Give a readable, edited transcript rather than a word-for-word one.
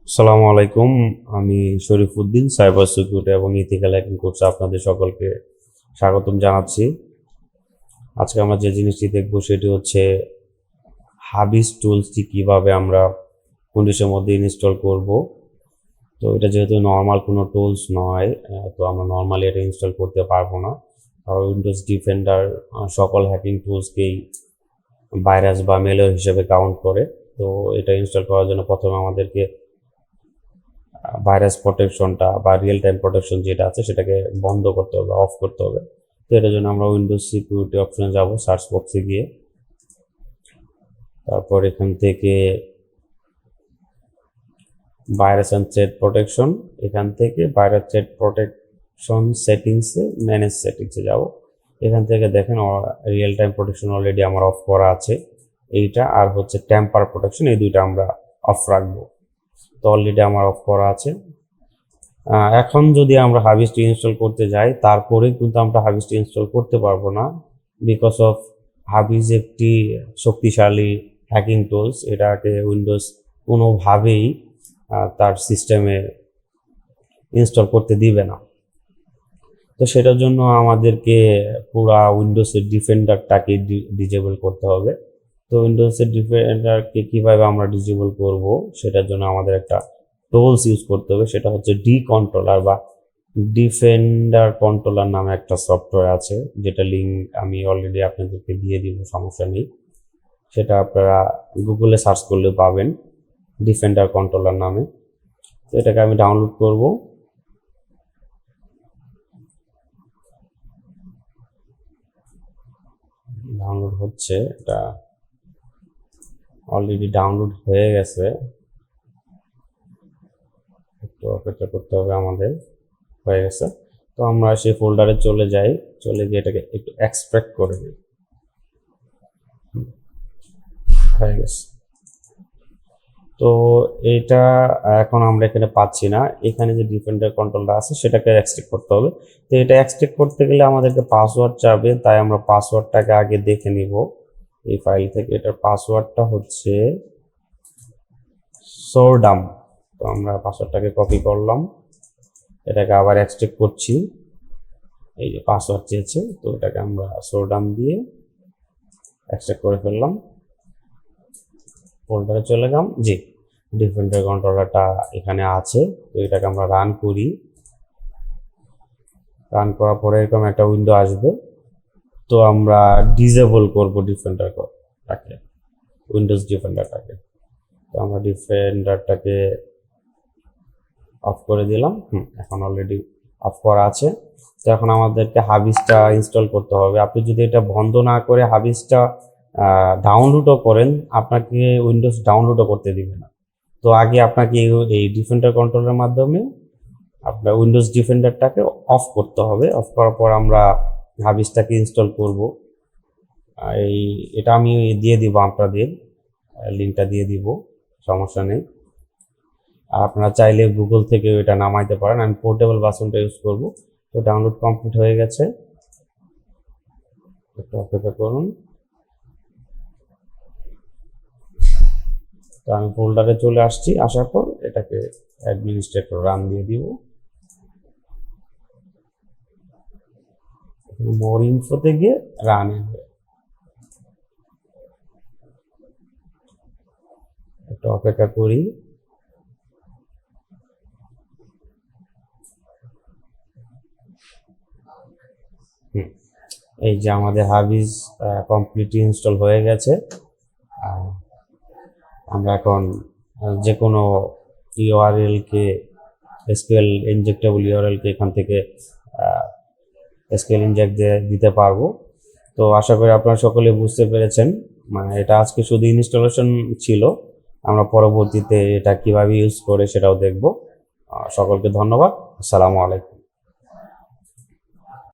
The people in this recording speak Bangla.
আসসালামু আলাইকুম। আমি শরীফুদ্দিন, সাইবার সিকিউরিটি এবং ইথিক্যাল হ্যাকিং কোর্সে আপনাদের সকলকে স্বাগতম জানাচ্ছি। আজকে আমরা যে জিনিসটি দেখব সেটি হচ্ছে হাবিস টুলসটি কিভাবে আমরা উইন্ডোজের মধ্যে ইনস্টল করব। তো এটা যেহেতু নর্মাল কোনো টুলস নয়, তো আমরা নর্মালি এটা ইনস্টল করতে পারবো না, কারণ উইন্ডোজ ডিফেন্ডার সকল হ্যাকিং টুলসকেই ভাইরাস বা মেলওয়্যার হিসেবে কাউন্ট করে। তো এটা ইনস্টল করার জন্য প্রথমে আমাদেরকে ভাইরাস প্রোটেকশনটা বা রিয়েল টাইম প্রোটেকশন যেটা আছে সেটাকে বন্ধ করতে হবে, অফ করতে হবে। তো এটার জন্য আমরা উইন্ডোজ সিকিউরিটি অপশনে যাব, সার্চ বক্সে গিয়ে তারপর এখান থেকে ভাইরাস অ্যান্ড থ্রেট প্রোটেকশন, এখান থেকে ভাইরাস থ্রেট প্রোটেকশন সেটিংসে ম্যানেজ সেটিংসে যাব। এখান থেকে দেখেন রিয়েল টাইম প্রোটেকশন অলরেডি আমার অফ করা আছে, এইটা আর হচ্ছে টেম্পার প্রোটেকশন, এই দুইটা আমরা অফ রাখবো। তো অলরেডি আমার অফ করা আছে। এখন যদি আমরা হাভিজটি ইনস্টল করতে যাই তারপরে কিন্তু আমরা হাভিজটি ইনস্টল করতে পারবো না, বিকজ অফ হাভিজ একটি শক্তিশালী হ্যাকিং টুলস, এটাকে উইন্ডোজ কোনোভাবেই তার সিস্টেমে ইনস্টল করতে দিবে না। তো সেটার জন্য আমাদেরকে পুরা উইন্ডোজের ডিফেন্ডারটাকে ডিজেবল করতে হবে। তো উইন্ডোজের ডিফেন্ডারকে কিভাবে আমরা ডিজেবল করব সেটার জন্য আমাদের একটা টুলস ইউজ করতে হবে, সেটা হচ্ছে ডি কন্ট্রোলার বা ডিফেন্ডার কন্ট্রোলার নামে একটা সফটওয়্যার আছে, যেটা লিঙ্ক আমি অলরেডি আপনাদেরকে দিয়ে দিব, সমস্যা নেই। সেটা আপনারা গুগলে সার্চ করলে পাবেন ডিফেন্ডার কন্ট্রোলার নামে। তো এটাকে আমি ডাউনলোড করব। ডাউনলোড হচ্ছে, এটা অলরেডি ডাউনলোড হয়ে গেছে, একটু অপেক্ষা করতে হবে আমাদের। হয়ে গেছে। তো আমরা সেই ফোল্ডারে চলে যাই, চলে গিয়ে এটাকে একটু এক্সট্রাক্ট করে নিই। হয়ে গেছে। তো এটা এখন আমরা এখানে পাচ্ছি না, এখানে যে ডিফেন্ডার কন্ট্রোলটা আছে সেটাকে এক্সট্রাক্ট করতে হবে। তো এটা এক্সট্রাক্ট করতে গেলে আমাদেরকে পাসওয়ার্ড চাবে, তাই আমরা পাসওয়ার্ডটাকে আগে দেখে নিব এই ফাইল থেকে। এটার পাসওয়ার্ডটা হচ্ছে সোরডাম। তো আমরা পাসওয়ার্ডটাকে কপি করলাম, এটাকে আবার এক্সট্রাক্ট করছি। এই যে পাসওয়ার্ড চেয়েছে, তো এটাকে আমরা সোরডাম দিয়ে এক্সট্রাক্ট করে ফেললাম। ফোল্ডারে চলে গেলাম, জি ডিফেন্ডার কন্ট্রোলারটা এখানে আছে। তো এটাকে আমরা রান করি। রান করার পরে এরকম একটা উইন্ডো আসবে। তো আমরা ডিসেবল করব ডিফেন্ডারটাকে, উইন্ডোজ ডিফেন্ডারটাকে। তো আমরা ডিফেন্ডারটাকে অফ করে দিলাম। এখন অলরেডি অফ করা আছে। তো এখন আমাদেরকে হাবিজটা ইনস্টল করতে হবে। আপনি যদি এটা বন্ধ না করে হাবিজটা ডাউনলোডও করেন, আপনাকে উইন্ডোজ ডাউনলোডও করতে দিবে না। তো আগে আপনাকে এই ডিফেন্ডার কন্ট্রোলের মাধ্যমে আপনার উইন্ডোজ ডিফেন্ডারটাকে অফ করতে হবে। অফ করার পর আমরা হাবিজটাকে ইনস্টল করব। এটা আমি দিয়ে দিব, আপনাদের লিঙ্কটা দিয়ে দিব, সমস্যা নেই। আর আপনারা চাইলে গুগল থেকে এটা নামাইতে পারেন, আমি পোর্টেবল ভার্সনটা ইউজ করব। তো ডাউনলোড কমপ্লিট হয়ে গেছে, একটু অপেক্ষা করুন। তো আমি ফোল্ডারে চলে আসছি, আসার পর এটাকে অ্যাডমিনিস্ট্রেটর রান দিয়ে দিব। মোর ইনফোতে গিয়ে রান হবে, একটু অপেক্ষা করি। এই যে আমাদের হাবিজ কমপ্লিটলি ইনস্টল হয়ে গেছে। আমরা এখন যে কোনো ইউআরএলকে, এসকিউএল ইনজেক্টেবল ইউআরএলকে এখান থেকে এসকিউএল ইনজেক্ট দিতে পারবো। তো আশা করি আপনারা সকলে বুঝতে পেরেছেন। মানে এটা আজকে শুধু ইনস্টলেশন ছিল, আমরা পরবর্তীতে এটা কিভাবে ইউজ করে সেটাও দেখব। সকলকে ধন্যবাদ। আসসালামু আলাইকুম।